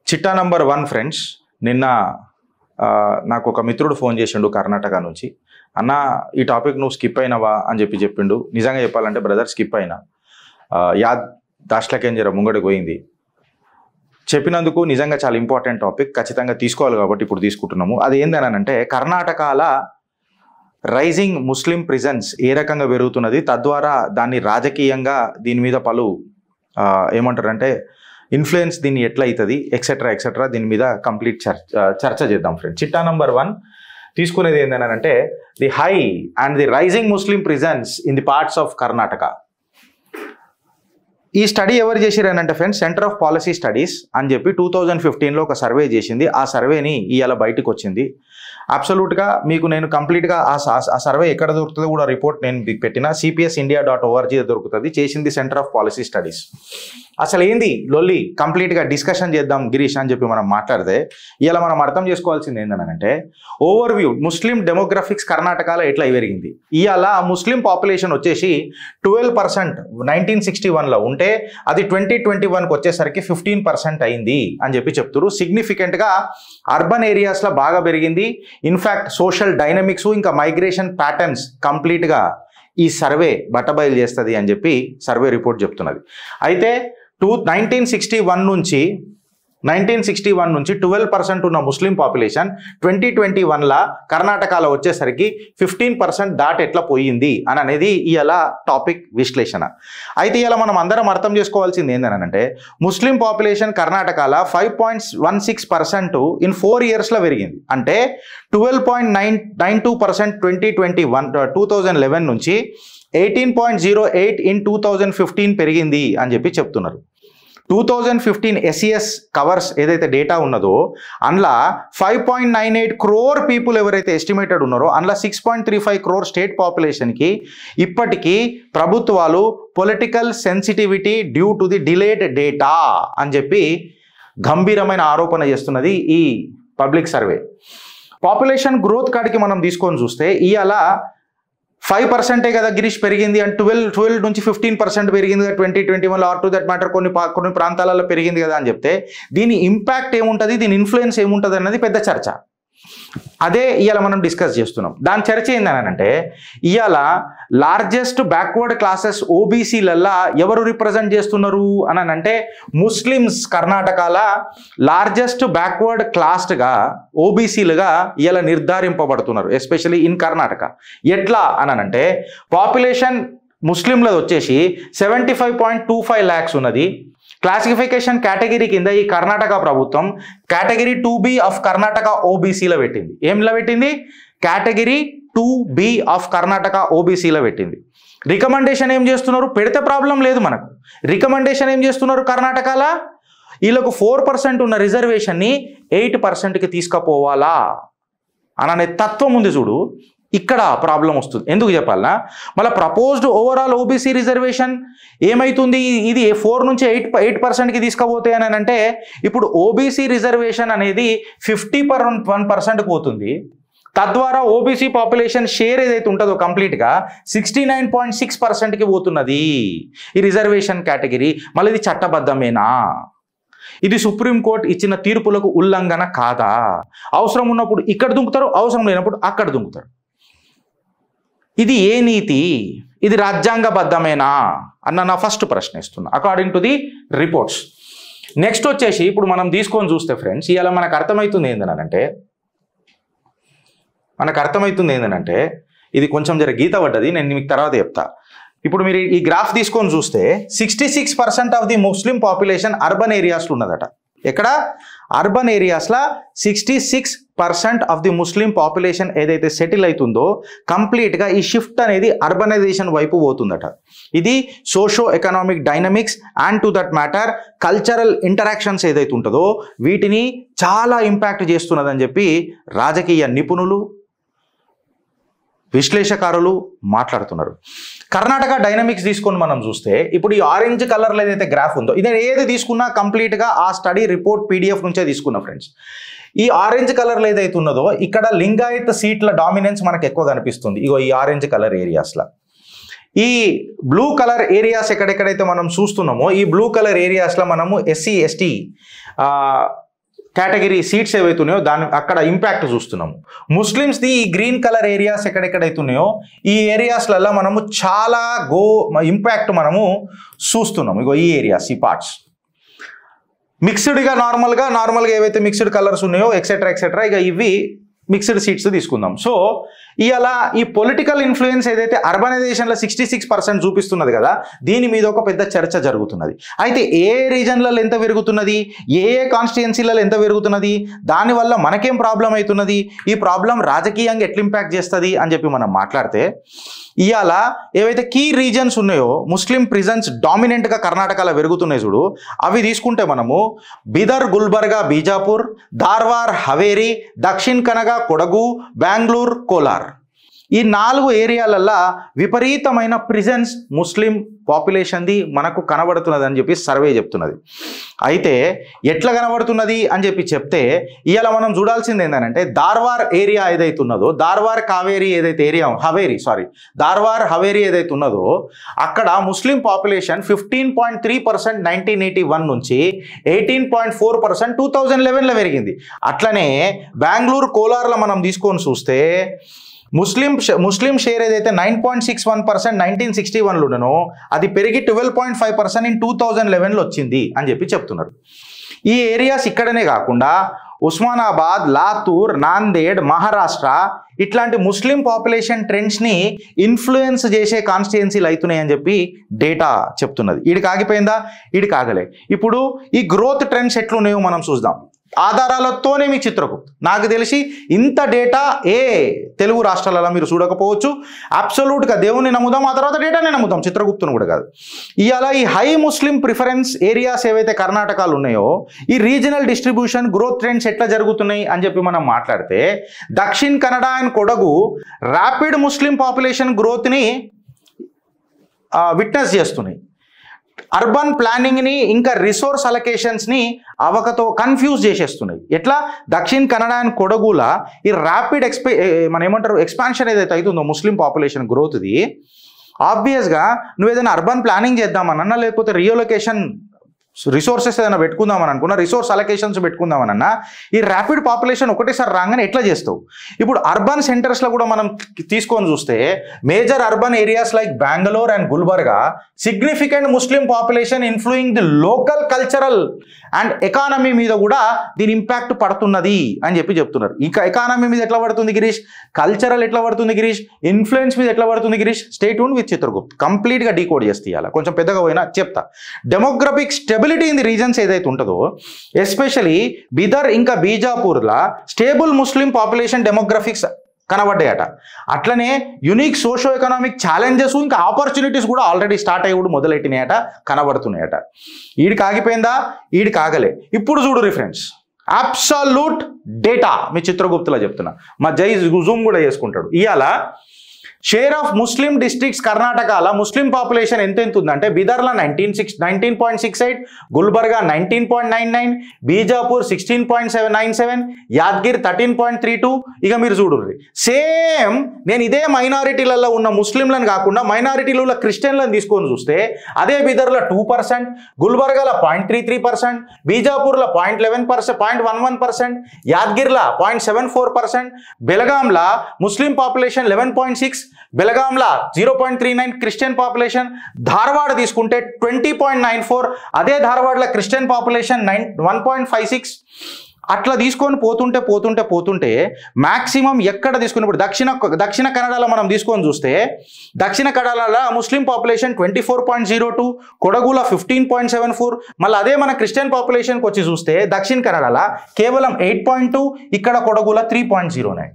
చిట్టా number 1 friends, నిన్న నాకు ఒక మిత్రుడు ఫోన్ చేసిండు కర్ణాటక నుంచి. అన్న, ఈ టాపిక్ నువ్వు స్కిప్ అయినవా అని చెప్పిండు. నిజంగా చెప్పాలంటే బ్రదర్ స్కిప్ అయినా, యాద్ దాష్లకేం జర ముంగడికి పోయింది. చెప్పినందుకు నిజంగా చాలా ఇంపార్టెంట్ టాపిక్, ఖచ్చితంగా తీసుకోవాలి కాబట్టి ఇప్పుడు తీసుకుంటున్నాము. అది ఏందనంటే కర్ణాటకల రైజింగ్ ముస్లిం ప్రిజన్స్ ఏ రకంగా పెరుగుతున్నది, తద్వారా దాన్ని రాజకీయంగా దీని మీద పలు ఏమంటారంటే ఇన్ఫ్లుయెన్స్ దీన్ని ఎట్లా అవుతుంది ఎక్సెట్రా ఎక్సెట్రా దీని మీద కంప్లీట్ చర్చ చేద్దాం ఫ్రెండ్స్. చిట్టా నంబర్ 1 తీసుకునేది ఏంటంటే the high and the rising Muslim prisons in the parts of Karnataka. ఈ స్టడీ ఎవరు చేసిరనంటే friends, centre of policy studies అని చెప్పి 2015లో ఒక సర్వే చేసింది. ఆ సర్వేని ఇవాళ బయటకు వచ్చింది. అబ్సల్యూట్గా మీకు నేను కంప్లీట్గా ఆ సర్వే ఎక్కడ దొరుకుతుందో కూడా రిపోర్ట్ నేను పెట్టిన cpsindia.org దొరుకుతుంది. చేసింది సెంటర్ ఆఫ్ పాలసీ స్టడీస్. అసలు ఏంది లొల్లి కంప్లీట్గా డిస్కషన్ చేద్దాం గిరీష్ అని చెప్పి మనం మాట్లాడితే ఇలా మనం అర్థం చేసుకోవాల్సింది ఏంటంటే ఓవర్వ్యూ ముస్లిం డెమోగ్రఫిక్స్ కర్ణాటకలో ఎట్లా పెరిగింది. ఇవాళ ముస్లిం పాపులేషన్ వచ్చేసి 12% 1961లో ఉంటే అది 2021కి వచ్చేసరికి 15% అయింది అని చెప్పి చెప్తున్నారు. సిగ్నిఫికెంట్గా అర్బన్ ఏరియాస్లో బాగా పెరిగింది. ఇన్ఫ్యాక్ట్ సోషల్ డైనమిక్స్ ఇంకా మైగ్రేషన్ ప్యాటర్న్స్ కంప్లీట్గా ఈ సర్వే బట్టబయలు చేస్తుంది అని చెప్పి సర్వే రిపోర్ట్ చెప్తున్నది. అయితే 1961 నుంచి 12% ఉన్న ముస్లిం పాపులేషన్ 2021లా కర్ణాటకలో వచ్చేసరికి 15% దాటి ఎట్లా పోయింది అని అనేది ఇవాళ టాపిక్ విశ్లేషణ. అయితే ఇవాళ మనం అందరం అర్థం చేసుకోవాల్సింది ఏంటంటే ముస్లిం పాపులేషన్ కర్ణాటకలో 5.16% ఇన్ 4 ఇయర్స్లో పెరిగింది. అంటే 12.92% 2011 నుంచి 18.08 ఇన్ 2015 పెరిగింది అని చెప్పి చెప్తున్నారు. 2015 SES కవర్స్ ఏదైతే డేటా ఉన్నదో అందులో 5.98 crore పీపుల్ ఎవరైతే ఎస్టిమేటెడ్ ఉన్నారో అందులో 6.35 crore స్టేట్ పాపులేషన్కి ఇప్పటికీ ప్రభుత్వాలు political sensitivity due to the delayed data అని చెప్పి గంభీరమైన ఆరోపణ చేస్తున్నది ఈ పబ్లిక్ సర్వే. పాపులేషన్ గ్రోత్ కాడికి మనం తీసుకొని చూస్తే ఇవాళ 5% కదా గిరీష్ పెరిగింది అని 12 నుంచి 15% పెరిగింది కదా 2021లో. ఆర్ టు దట్ మ్యాటర్ కొన్ని ప్రాంతాలలో పెరిగింది కదా అని చెప్తే దీని ఇంపాక్ట్ ఏముంటుంది, దీని ఇన్ఫ్లుయెన్స్ ఏముంటుంది అన్నది పెద్ద చర్చ. అదే ఇవాళ మనం డిస్కస్ చేస్తున్నాం. దాని చర్చ ఏంటనంటే ఇవాళ లార్జెస్ట్ బ్యాక్వర్డ్ క్లాసెస్ ఓబీసీలల్లా ఎవరు రిప్రజెంట్ చేస్తున్నారు అని అంటే ముస్లిమ్స్ కర్ణాటకలో లార్జెస్ట్ బ్యాక్వర్డ్ క్లాస్గా ఓబీసీలుగా ఇవాళ నిర్ధారింపబడుతున్నారు, ఎస్పెషలీ ఇన్ కర్ణాటక. ఎట్లా అని అంటే పాపులేషన్ ముస్లింలది వచ్చేసి 75.25 lakhs ఉన్నది. క్లాసిఫికేషన్ కేటగిరీ కింద ఈ కర్ణాటక ప్రభుత్వం కేటగిరీ 2B ఆఫ్ కర్ణాటక ఓబీసీలో పెట్టింది. ఏంలో పెట్టింది? కేటగిరీ 2B ఆఫ్ కర్ణాటక ఓబీసీలో పెట్టింది. రికమెండేషన్ ఏం చేస్తున్నారు? పెడితే ప్రాబ్లం లేదు మనకు. రికమెండేషన్ ఏం చేస్తున్నారు? కర్ణాటకలో వీళ్ళకు 4% ఉన్న రిజర్వేషన్ని 8%కి తీసుకుపోవాలా అనే తత్వం ఉంది చూడు. ఇక్కడ ప్రాబ్లం వస్తుంది. ఎందుకు చెప్పాలనా, మళ్ళీ ప్రపోజ్డ్ ఓవరాల్ ఓబీసీ రిజర్వేషన్ ఏమవుతుంది, ఇది 4 నుంచి 8%కి తీసుకుపోతే అని అంటే ఇప్పుడు ఓబీసీ రిజర్వేషన్ అనేది 51%కి పోతుంది. తద్వారా ఓబీసీ పాపులేషన్ షేర్ ఏదైతే ఉంటుందో కంప్లీట్గా 69.6%కి పోతున్నది ఈ రిజర్వేషన్ కేటగిరీ. మళ్ళీ ఇది చట్టబద్ధమేనా? ఇది సుప్రీంకోర్టు ఇచ్చిన తీర్పులకు ఉల్లంఘన కాదా? అవసరం ఉన్నప్పుడు ఇక్కడ దుంకుతారు, అవసరం లేనప్పుడు అక్కడ దుంకుతారు. ఇది ఏ నీతి? ఇది రాజ్యాంగబద్ధమేనా అన్న నా ఫస్ట్ ప్రశ్న ఇస్తున్నా according to the reports. Next వచ్చేసి ఇప్పుడు మనం తీసుకొని చూస్తే ఫ్రెండ్స్ ఇవాళ మనకు అర్థమవుతుంది ఏంటంటే ఇది కొంచెం జర గీత పడ్డది, నేను మీకు తర్వాత చెప్తా. ఇప్పుడు మీరు ఈ గ్రాఫ్ తీసుకొని చూస్తే 66% of the Muslim population urban ఏరియాస్లో ఉన్నదట. ఎక్కడ? అర్బన్ ఏరియాస్లో 66% ఆఫ్ ది ముస్లిం పాపులేషన్ ఏదైతే సెటిల్ అవుతుందో కంప్లీట్గా ఈ షిఫ్ట్ అనేది అర్బనైజేషన్ వైపు పోతుందట. ఇది socio economic dynamics and to that matter cultural interactions ఏదైతే ఉంటుందో వీటిని చాలా ఇంపాక్ట్ చేస్తున్నదని చెప్పి రాజకీయ నిపుణులు విశ్లేషకారులు మాట్లాడుతున్నారు. కర్ణాటక డైనమిక్స్ తీసుకొని మనం చూస్తే ఇప్పుడు ఈ ఆరెంజ్ కలర్లో ఏదైతే గ్రాఫ్ ఉందో ఇది ఏది తీసుకున్నా కంప్లీట్గా ఆ స్టడీ రిపోర్ట్ PDF నుంచే తీసుకున్నా ఫ్రెండ్స్. ఈ ఆరెంజ్ కలర్లో ఏదైతే ఉన్నదో ఇక్కడ లింగాయత్ సీట్ల డామినెన్స్ మనకు ఎక్కువ కనిపిస్తుంది. ఇగో ఈ ఆరెంజ్ కలర్ ఏరియాస్లో. ఈ బ్లూ కలర్ ఏరియాస్ ఎక్కడెక్కడైతే మనం చూస్తున్నామో ఈ బ్లూ కలర్ ఏరియాస్లో మనము SC ST కేటగిరీ సీట్స్ ఏవైతున్నాయో దాని అక్కడ ఇంపాక్ట్ చూస్తున్నాము. ముస్లిమ్స్ది ఈ గ్రీన్ కలర్ ఏరియాస్ ఎక్కడెక్కడైతున్నాయో ఈ ఏరియాస్లలో మనము చాలా ఇంపాక్ట్ మనము చూస్తున్నాము. ఇగో ఈ ఏరియాస్, ఈ పార్ట్స్ మిక్స్డ్గా నార్మల్గా ఏవైతే మిక్స్డ్ కలర్స్ ఉన్నాయో ఎక్సెట్రా ఇక ఇవి మిక్స్డ్ సీట్స్ తీసుకుందాం. సో ఇవాళ ఈ పొలిటికల్ ఇన్ఫ్లుయెన్స్ ఏదైతే అర్బనైజేషన్లో 66% చూపిస్తున్నది కదా, దీని మీద ఒక పెద్ద చర్చ జరుగుతున్నది. అయితే ఏ రీజన్లలో ఎంత పెరుగుతున్నది, ఏ కాన్స్టిట్యుయెన్సీలలో ఎంత పెరుగుతున్నది, దానివల్ల మనకేం ప్రాబ్లం అవుతున్నది, ఈ ప్రాబ్లం రాజకీయంగా ఎట్లా ఇంపాక్ట్ చేస్తుంది అని చెప్పి మనం మాట్లాడితే, ఇవాళ ఏవైతే కీ రీజన్స్ ఉన్నాయో ముస్లిం ప్రిజన్స్ డామినెంట్గా కర్ణాటకలో పెరుగుతున్నాయి చూడు, అవి తీసుకుంటే మనము బిదర్, గుల్బర్గా, బీజాపూర్, ధార్వార్, హవేరి, దక్షిణ్ కనగ, కొడగు, బెంగళూరు, కోలార్, ఈ 4 ఏరియాలల్లో విపరీతమైన ప్రిజెన్స్ ముస్లిం పాపులేషన్ది మనకు కనబడుతున్నది అని చెప్పి సర్వే చెప్తున్నది. అయితే ఎట్లా కనబడుతున్నది అని చెప్పి చెప్తే ఇవాళ మనం చూడాల్సింది ఏంటంటే ధార్వార్ ఏరియా ఏదైతే ఉన్నదో, ధార్వార్ హవేరీ ఏదైతే ఏదైతే ఉన్నదో అక్కడ ముస్లిం పాపులేషన్ 15.3% 1981 నుంచి 18.4% 2011లో పెరిగింది. అట్లనే బెంగళూరు, కోలార్లో మనం తీసుకొని చూస్తే ముస్లిం షేర్ ఏదైతే 9.61% 1961లో ఉండనో అది పెరిగి 12.5% ఇన్ 2011లో వచ్చింది అని చెప్పి చెప్తున్నారు. ఈ ఏరియాస్ ఇక్కడనే కాకుండా ఉస్మానాబాద్, లాతూర్, నాందేడ్, మహారాష్ట్ర ఇట్లాంటి ముస్లిం పాపులేషన్ ట్రెండ్స్ని ఇన్ఫ్లుయెన్స్ చేసే కాన్స్టిట్యుయెన్సీలు అవుతున్నాయి అని చెప్పి డేటా చెప్తున్నది. ఈడికి ఆగిపోయిందా? ఈడికి ఆగలే. ఇప్పుడు ఈ గ్రోత్ ట్రెండ్స్ ఎట్లున్నాయో మనం చూద్దాం ఆధారాలతోనే. మీ చిత్రగుప్త్ నాకు తెలిసి ఇంత డేటా ఏ తెలుగు రాష్ట్రాలలో మీరు చూడకపోవచ్చు. అబ్సల్యూట్గా దేవుని నమ్ముదాం, ఆ తర్వాత డేటానే నమ్ముదాం, చిత్రగుప్తును కూడా కాదు. ఇవాళ ఈ హై ముస్లిం ప్రిఫరెన్స్ ఏరియాస్ ఏవైతే కర్ణాటకలో ఉన్నాయో ఈ రీజనల్ డిస్ట్రిబ్యూషన్ గ్రోత్ ట్రెండ్స్ ఎట్లా జరుగుతున్నాయి అని చెప్పి మనం మాట్లాడితే Dakshin Kannada and Kodagu rapid Muslim population గ్రోత్ని విట్నెస్ చేస్తున్నాయి. అర్బన్ ప్లానింగ్ని ఇంకా రిసోర్స్ అలొకేషన్స్ని కన్ఫ్యూజ్ చేసేస్తున్నాయి. ఎట్లా దక్షిణ్ కన్నడ అండ్ కొడగుల ఈ ర్యాపిడ్ ఎక్స్పాన్షన్ ఏదైతే అవుతుందో ముస్లిం పాపులేషన్ గ్రోత్ది, ఆబ్వియస్గా నువ్వు ఏదైనా అర్బన్ ప్లానింగ్ చేద్దామన్నా లేకపోతే రీఅలొకేషన్ రిసోర్సెస్ ఏదైనా పెట్టుకుందామని అనుకున్నా, రిసోర్స్ అలొకేషన్స్ పెట్టుకుందామనన్నా ఈ ర్యాపిడ్ పాపులేషన్ ఒకటేసారి రాగానే ఎట్లా చేస్తావు? ఇప్పుడు అర్బన్ సెంటర్స్లో కూడా మనం తీసుకొని చూస్తే major urban areas like Bengaluru and Gulbarga significant Muslim population influencing the local cultural and economy మీద కూడా దీని ఇంపాక్ట్ పడుతున్నది అని చెప్పి చెప్తున్నారు. ఇంకా ఎకానమీ మీద ఎట్లా పడుతుంది గిరీష్, కల్చరల్ ఎట్లా పడుతుంది గిరీష్, ఇన్ఫ్లుయెన్స్ మీద ఎట్లా పడుతుంది Girish, stay tune with Chitragupt. కంప్లీట్గా డీకోడ్ చేస్తే ఇవ్వాలి, కొంచెం పెద్దగా పోయినా చెప్తా. Demographic stability in the reasons ఏదైతే ఉంటుందో ఎస్పెషలీ బిదర్ ఇంకా బీజాపూర్లా స్టేబుల్ ముస్లిం పాపులేషన్ డెమోగ్రఫిక్స్ కనబడ్డాయట. అట్లనే యునిక్ సోషో ఎకనామిక్ ఛాలెంజెస్ ఇంకా ఆపర్చునిటీస్ కూడా ఆల్రెడీ స్టార్ట్ అయ్యి కూడా మొదలెట్టినాయట, కనబడుతున్నాయట. ఈడికి ఆగిపోయిందా? ఈడికి ఆగలే. ఇప్పుడు చూడు రిఫరెన్స్ అబ్సల్యూట్ డేటా మీ చిత్రగుప్తులో చెప్తున్నా, మా జై జూమ్ కూడా చేసుకుంటాడు. ఇవాళ షేర్ ఆఫ్ ముస్లిం డిస్ట్రిక్ట్స్ కర్ణాటకలో ముస్లిం పాపులేషన్ ఎంత ఉందంటే బిదర్లో 19.68, గుల్బర్గా 19.99, బీజాపూర్ 16.97, యాద్గిర్ 13.32. ఇక మీరు చూడండి సేమ్ నేను ఇదే మైనారిటీలలో ఉన్న ముస్లింలను కాకుండా మైనారిటీలలో క్రిస్టియన్లను తీసుకొని చూస్తే అదే బిదర్లో 2%, గుల్బర్గాలో 0.33%, బీజాపూర్లో 0.11%, యాద్గిర్లో 0.74%, బెలగాంలో ముస్లిం పాపులేషన్ 11.6, బెలగాంలా 0.39 క్రిస్టియన్ పాపులేషన్, ధార్వాడ తీసుకుంటే 20.94, అదే ధార్వాడలో క్రిస్టియన్ పాపులేషన్ 1.56. అట్లా తీసుకొని పోతుంటే మ్యాక్సిమం ఎక్కడ తీసుకున్నప్పుడు దక్షిణ కన్నడలో మనం తీసుకొని చూస్తే దక్షిణ కన్నడలో ముస్లిం పాపులేషన్ 24.02, కొడగులో 15.74, మళ్ళీ అదే మన క్రిస్టియన్ పాపులేషన్కి వచ్చి చూస్తే దక్షిణ కన్నడలో కేవలం 8.2, ఇక్కడ కొడగులో 3.09.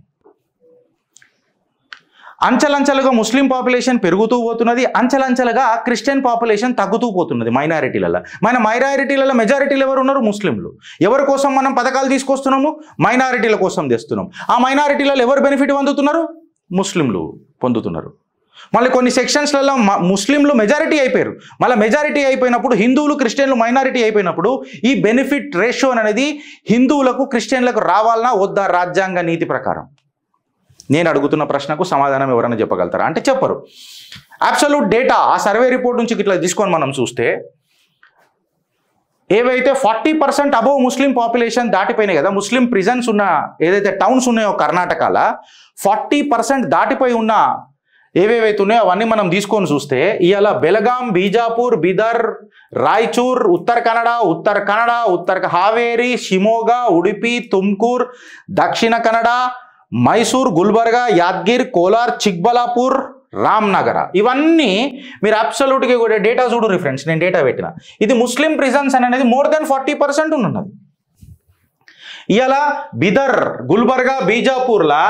అంచెలంచెలుగా ముస్లిం పాపులేషన్ పెరుగుతూ పోతున్నది, అంచెలంచెలుగా క్రిస్టియన్ పాపులేషన్ తగ్గుతూ పోతున్నది మైనారిటీలలో. మన మైనారిటీలలో మెజారిటీలు ఎవరు ఉన్నారు? ముస్లింలు. ఎవరి కోసం మనం పథకాలు తీసుకొస్తున్నాము? మైనారిటీల కోసం తెస్తున్నాం. ఆ మైనారిటీలలో ఎవరు బెనిఫిట్ పొందుతున్నారు? ముస్లింలు పొందుతున్నారు. మళ్ళీ కొన్ని సెక్షన్స్లలో ముస్లింలు మెజారిటీ అయిపోయారు. మళ్ళీ మెజారిటీ అయిపోయినప్పుడు హిందువులు క్రిస్టియన్లు మైనారిటీ అయిపోయినప్పుడు ఈ బెనిఫిట్ రేషియో అనేది హిందువులకు క్రిస్టియన్లకు రావాలన్నా వద్దా రాజ్యాంగ నీతి ప్రకారం? నేను అడుగుతున్న ప్రశ్నకు సమాధానం ఎవరైనా చెప్పగలుగుతారా అంటే చెప్పరు. అబ్సల్యూట్ డేటా ఆ సర్వే రిపోర్ట్ నుంచి ఇట్లా తీసుకొని మనం చూస్తే ఏవైతే 40% అబోవ్ ముస్లిం పాపులేషన్ దాటిపోయినాయి కదా, ముస్లిం ప్రిజన్స్ ఉన్న ఏదైతే టౌన్స్ ఉన్నాయో కర్ణాటకలో 40% దాటిపోయి ఉన్న ఏవేవైతే ఉన్నాయో అవన్నీ మనం తీసుకొని చూస్తే ఇవాళ బెలగాం, బీజాపూర్, బిదర్, రాయచూర్, ఉత్తర కన్నడ, ఉత్తర హావేరి, షిమోగా, ఉడిపి, తుమ్కూర్, దక్షిణ కన్నడ, మైసూర్, గుల్బర్గా, యాద్గిర్, కోలార్, చిక్బలాపూర్, రామ్నగర, ఇవన్నీ మీరు అబ్సల్యూట్గా కూడా డేటా చూడు ఫ్రెండ్స్. నేను డేటా పెట్టిన ఇది ముస్లిం ప్రిజన్స్ అనేది మోర్ దెన్ 40% ఉన్నది. ఇవాళ బిదర్, గుల్బర్గా, బీజాపూర్లా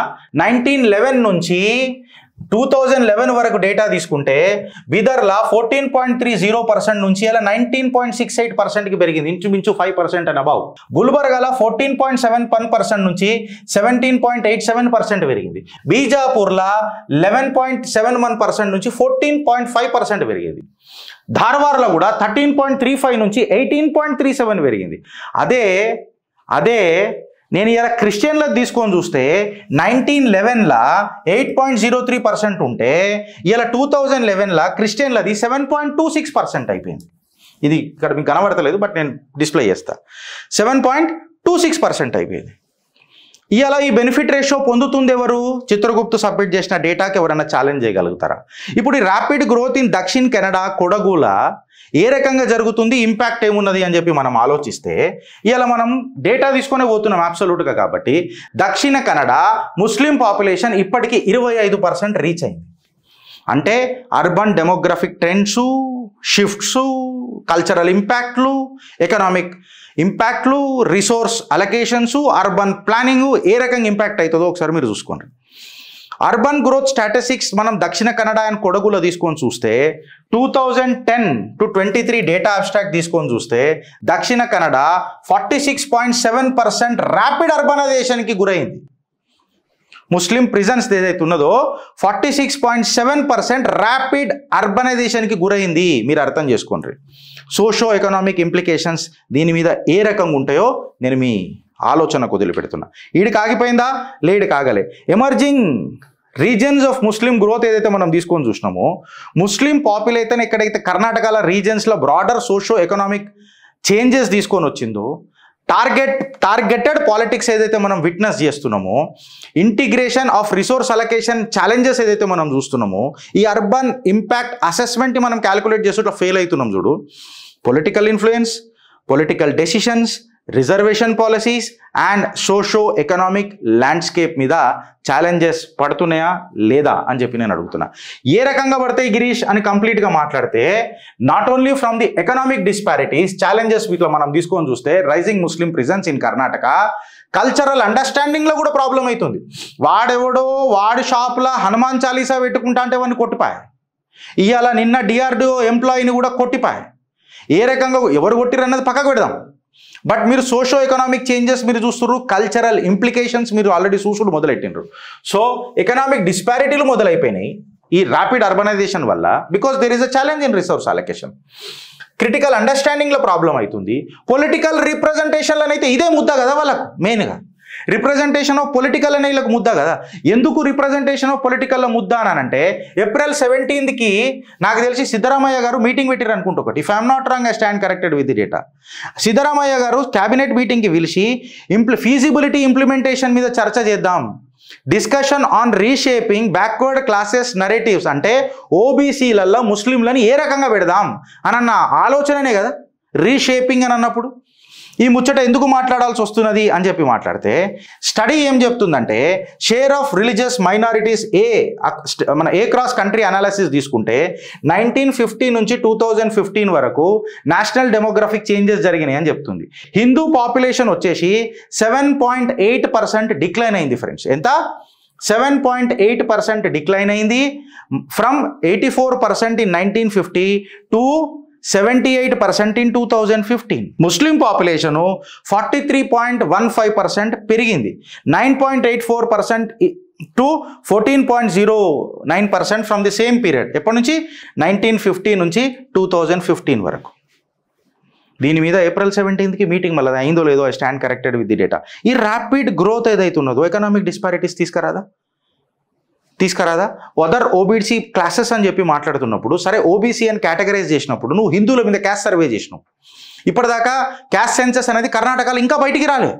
1911 నుంచి 2011 వరకు డేటా తీసుకుంటే బిదర్లా 14.30% నుంచి ఇలా 19.68%కి పెరిగింది, ఇంచుమించు 5% అండ్ అబౌవ్. గుల్బర్గాలో 14.71% నుంచి 17.87% పెరిగింది. బీజాపూర్లా 11.71% నుంచి 14.5% పెరిగింది. ధార్వాడ్లో కూడా 13.35 నుంచి 18.37 పెరిగింది. అదే నేను ఇలా క్రిస్టియన్లకు తీసుకొని చూస్తే 1911లా 8.03% ఉంటే ఇలా 2011లా క్రిస్టియన్లది 7.26% అయిపోయింది. ఇది ఇక్కడ మీకు కనబడతలేదు, బట్ నేను డిస్ప్లే చేస్తా. 7.26% అయిపోయింది. ఇవాళ ఈ బెనిఫిట్ రేషియో పొందుతుంది ఎవరు? చిత్రగుప్తు సబ్మిట్ చేసిన డేటాకి ఎవరైనా ఛాలెంజ్ చేయగలుగుతారా? ఇప్పుడు ఈ rapid growth in Dakshin Kannada, కొడగులా ఏ రకంగా జరుగుతుంది, ఇంపాక్ట్ ఏమున్నది అని చెప్పి మనం ఆలోచిస్తే ఇలా మనం డేటా తీసుకొని పోతున్నాం అబ్సల్యూట్గా. కాబట్టి దక్షిణ కన్నడ ముస్లిం పాపులేషన్ ఇప్పటికీ 25% రీచ్ అయింది. అంటే urban demographic trends, shifts, cultural ఇంపాక్ట్లు, ఎకనామిక్ ఇంపాక్ట్లు, రిసోర్స్ అలొకేషన్స్, అర్బన్ ప్లానింగ్ ఏ రకంగా ఇంపాక్ట్ అవుతుందో ఒకసారి మీరు చూసుకోండి. అర్బన్ గ్రోత్ స్టాటిస్టిక్స్ మనం దక్షిణ కన్నడ అండ్ కొడగులో తీసుకొని చూస్తే 2010 to 23 డేటా అబ్స్ట్రాక్ట్ తీసుకొని చూస్తే దక్షిణ కన్నడ 46.7% ర్యాపిడ్ అర్బనైజేషన్కి గురైంది. ముస్లిం ప్రిజన్స్ ఏదైతే ఉన్నదో 46.7% ర్యాపిడ్ అర్బనైజేషన్కి గురైంది. మీరు అర్థం చేసుకోండి. సోషో ఎకనామిక్ ఇంప్లికేషన్స్ దీని మీద ఏ రకంగా ఉంటాయో నేను మీ ఆలోచనకు వదిలిపెడుతున్నా. ఈడికి ఆగిపోయిందా? లేడు కాగలే. Emerging regions of Muslim growth ఏదైతే మనం తీసుకొని చూసినామో ముస్లిం పాపులేషన్ ఎక్కడైతే రీజన్స్లో బ్రాడర్ సోషో ఎకనామిక్ చేంజెస్ తీసుకొని వచ్చిందో, టార్గెటెడ్ పాలిటిక్స్ ఏదైతే మనం విట్నెస్ చేస్తున్నామో, integration of resource allocation challenges ఏదైతే మనం చూస్తున్నామో, ఈ అర్బన్ ఇంపాక్ట్ అసెస్మెంట్ మనం క్యాలిక్యులేట్ చేసేట్లో ఫెయిల్ అవుతున్నాం చూడు. Political influence, political decisions, reservation policies and socio economic landscape మీద ఛాలెంజెస్ పడుతున్నాయా లేదా అని చెప్పి నేను అడుగుతున్నా. ఏ రకంగా పడతాయి గిరీష్ అని కంప్లీట్గా మాట్లాడితే not only from the economic disparities challenges వీటిలో మనం తీసుకొని చూస్తే rising Muslim prisons in Karnataka, cultural అండర్స్టాండింగ్లో కూడా ప్రాబ్లం అవుతుంది. వాడెవడో వాడి షాప్లో హనుమాన్ చాలీసా పెట్టుకుంటా అంటే వాడిని కొట్టిపాయ. ఇవాళ నిన్న డిఆర్డిఓ ఎంప్లాయీని కూడా కొట్టిపాయ. ఏ రకంగా ఎవరు కొట్టిరు అన్నది పక్కకు పెడదాం. బట్ మీరు సోషో ఎకనామిక్ చేంజెస్ మీరు చూస్తున్నారు, కల్చరల్ ఇంప్లికేషన్స్ మీరు ఆల్రెడీ చూసుడు మొదలెట్టినారు. సో ఎకనామిక్ డిస్పారిటీలు మొదలైపోయినాయి ఈ ర్యాపిడ్ అర్బనైజేషన్ వల్ల. Because there is a challenge in resource అలొకేషన్. క్రిటికల్ అండర్స్టాండింగ్లో ప్రాబ్లం అవుతుంది. పొలిటికల్ రిప్రజెంటేషన్లు అయితే ఇదే ముద్ద కదా వాళ్ళకు మెయిన్గా. రిప్రజెంటేషన్ ఆఫ్ పొలిటికల్ అనే వీళ్ళకి ముద్ద కదా. ఎందుకు రిప్రజెంటేషన్ ఆఫ్ పొలిటికల్లో ముద్ద అని అంటే April 17కి నాకు తెలిసి సిద్ధరామయ్య గారు మీటింగ్ పెట్టారు అనుకుంటూ ఒకటి. If I'm not wrong I stand corrected with the data. Siddaramaiah గారు క్యాబినెట్ మీటింగ్కి పిలిచి ఫీజిబిలిటీ ఇంప్లిమెంటేషన్ మీద చర్చ చేద్దాం, discussion on reshaping backward classes narratives, అంటే ఓబీసీలలో ముస్లింలని ఏ రకంగా పెడదాం అని అన్న ఆలోచననే కదా రీషేపింగ్ అని అన్నప్పుడు. ఈ ముచ్చట ఎందుకు మాట్లాడాల్సి వస్తున్నది అని చెప్పి మాట్లాడితే స్టడీ ఏం చెప్తుందంటే షేర్ ఆఫ్ రిలీజియస్ మైనారిటీస్ మన ఏ క్రాస్ కంట్రీ అనాలిసిస్ తీసుకుంటే 1950 నుంచి 2015 వరకు నేషనల్ డెమోగ్రఫిక్ చేంజెస్ జరిగినాయి అని చెప్తుంది. హిందూ పాపులేషన్ వచ్చేసి 7.8% డిక్లైన్ అయింది ఫ్రెండ్స్. ఎంత? 7.8% డిక్లైన్ అయింది. From 84% in 1950 to 78% in 2015. Muslim population 43.15% పెరిగింది. 9.84% to 14.09% from the same period. ఎప్పటి నుంచి? 1950 నుంచి 2015 వరకు. దీని మీద April 17కి మీటింగ్ మళ్ళీ అయిందో లేదో I stand corrected with the data. ఈ ర్యాపిడ్ గ్రోత్ ఏదైతే ఉన్నదో ఎకనామిక్ డిస్పారిటీస్ తీసుకురాదా? తీసుకురాదా? అదర్ ఓబీసీ క్లాసెస్ అని చెప్పి మాట్లాడుతున్నప్పుడు సరే ఓబీసీ అని కేటగరైజ్ చేసినప్పుడు నువ్వు హిందువుల మీద క్యాస్ట్ సర్వే చేసినావు. ఇప్పటిదాకా క్యాస్ట్ సెన్సెస్ అనేది కర్ణాటకలో ఇంకా బయటికి రాలే.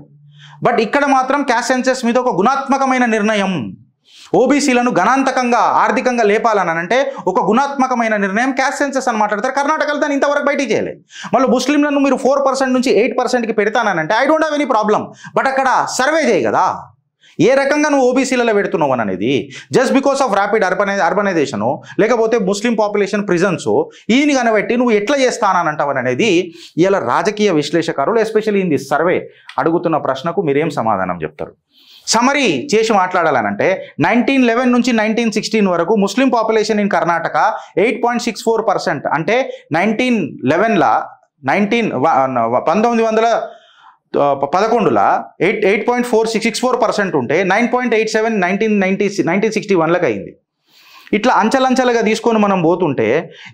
బట్ ఇక్కడ మాత్రం క్యాస్ట్ సెన్సెస్ మీద ఒక గుణాత్మకమైన నిర్ణయం, ఓబీసీలను గణాంతకంగా ఆర్థికంగా లేపాలని అంటే ఒక గుణాత్మకమైన నిర్ణయం క్యాస్ట్ సెన్సెస్ అని మాట్లాడతారు. కర్ణాటకలో దాన్ని ఇంతవరకు బయటికి చేయలేదు. మళ్ళీ ముస్లింలను మీరు 4% నుంచి 8%కి పెడతానంటే I don't have any problem. But అక్కడ సర్వే చేయి కదా, ఏ రకంగా నువ్వు ఓబీసీలలో పెడుతున్నావు అని అనేది. Just because of rapid urbanisation లేకపోతే ముస్లిం పాపులేషన్ ప్రిజన్స్ ఈయన కనబెట్టి నువ్వు ఎట్లా చేస్తానంటావని అనేది ఇలా రాజకీయ విశ్లేషకారులు ఎస్పెషల్లీ ఇన్ దిస్ సర్వే అడుగుతున్న ప్రశ్నకు మీరేం సమాధానం చెప్తారు? సమరీ చేసి మాట్లాడాలనంటే 1911 నుంచి 1916 వరకు ముస్లిం పాపులేషన్ ఇన్ కర్ణాటక 8.64%. అంటే 1911లా 1911 8.64% ఉంటే 9.87 1961లకు అయింది. ఇట్లా అంచలంచలుగా తీసుకొని మనం పోతుంటే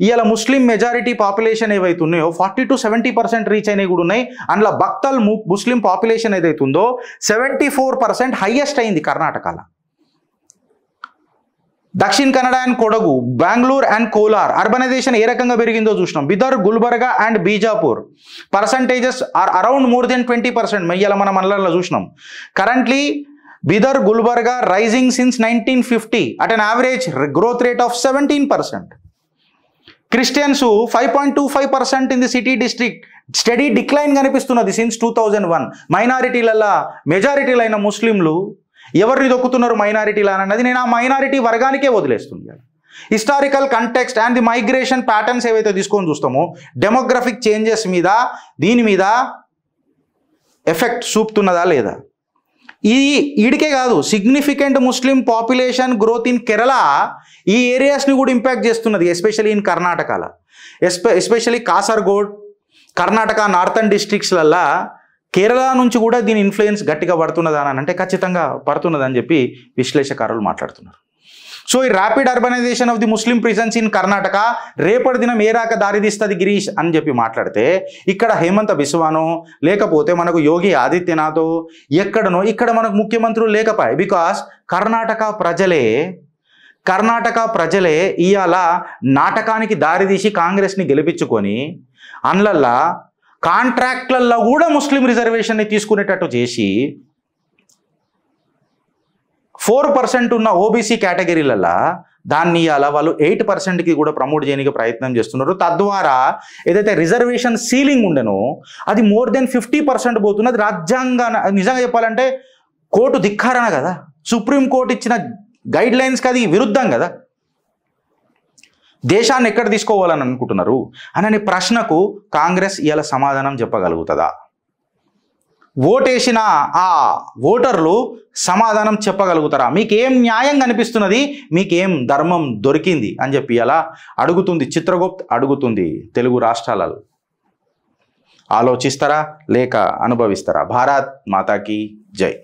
ఇవాళ ముస్లిం మెజారిటీ పాపులేషన్ ఏవైతే ఉన్నాయో 40 to 70% రీచ్ అయినవి కూడా ఉన్నాయి. అందులో బక్తల్ ముస్లిం పాపులేషన్ ఏదైతే ఉందో 74% హైయెస్ట్ అయింది కర్ణాటకలో. Dakshina Kannada and Kodagu, Bengaluru and Kolar urbanisation ఏ రకంగా పెరిగిందో చూసినాం. Bidar, Gulbarga and Bijapur percentages are around more than 20%. మయ్యాల మనం మనలో చూసినాం. Currently Bidar, Gulbarga rising since 1950 at an average growth rate of 17%. Christians 5.25% in the city district, study decline కనిపిస్తున్నది సిన్స్ 2001. మైనారిటీలలో మెజారిటీలైన ముస్లింలు ఎవరిని దొక్కుతున్నారు మైనారిటీలు అన్నది నేను ఆ మైనారిటీ వర్గానికే వదిలేస్తుంది. Historical context and the migration patterns ఏవైతే తీసుకొని చూస్తామో డెమోగ్రఫిక్ చేంజెస్ మీద దీని మీద ఎఫెక్ట్ చూపుతున్నదా లేదా? ఈడికే కాదు, significant Muslim population growth in Kerala ఈ ఏరియాస్ని కూడా ఇంపాక్ట్ చేస్తున్నది, ఎస్పెషల్లీ ఇన్ కర్ణాటకలో. ఎస్పెషల్లీ కాసర్గోడ్, కర్ణాటక నార్థన్ డిస్ట్రిక్ట్స్లల్లో కేరళ నుంచి కూడా దీని ఇన్ఫ్లుయెన్స్ గట్టిగా పడుతున్నదా అని అంటే ఖచ్చితంగా పడుతున్నదని చెప్పి విశ్లేషకారులు మాట్లాడుతున్నారు. సో ఈ rapid urbanisation of the Muslim prisons in Karnataka రేపటి దినం ఏ రాక దారితీస్తుంది గిరీష్ అని చెప్పి మాట్లాడితే ఇక్కడ హేమంత బిశ్వానో లేకపోతే మనకు యోగి ఆదిత్యనాథో ఎక్కడనో ఇక్కడ మనకు ముఖ్యమంత్రులు లేకపోయాయి. బికాస్ కర్ణాటక ప్రజలే ఇవాళ నాటకానికి దారితీసి కాంగ్రెస్ని గెలిపించుకొని అందువల్ల కాంట్రాక్ట్లలో కూడా ముస్లిం రిజర్వేషన్ని తీసుకునేటట్టు చేసి 4% ఉన్న ఓబీసీ కేటగిరీలలో దాన్ని అలా వాళ్ళు 8%కి కూడా ప్రమోట్ చేయడానికి ప్రయత్నం చేస్తున్నారు. తద్వారా ఏదైతే రిజర్వేషన్ సీలింగ్ ఉండెనో అది మోర్ దెన్ 50% పోతున్నది. రాజ్యాంగ నిజంగా చెప్పాలంటే కోర్టు ధిక్కారణ కదా, సుప్రీంకోర్టు ఇచ్చిన గైడ్ లైన్స్కి అది విరుద్ధం కదా. దేశాన్ని ఎక్కడ తీసుకోవాలని అనుకుంటున్నారు అనే ప్రశ్నకు కాంగ్రెస్ ఇవాళ సమాధానం చెప్పగలుగుతుందా? ఓటేసిన ఆ ఓటర్లు సమాధానం చెప్పగలుగుతారా? మీకేం న్యాయం కనిపిస్తున్నది, మీకేం ధర్మం దొరికింది అని చెప్పి అలా అడుగుతుంది చిత్రగుప్త్, అడుగుతుంది తెలుగు రాష్ట్రాలలో. ఆలోచిస్తారా లేక అనుభవిస్తారా? భారత్ మాతాకి జై.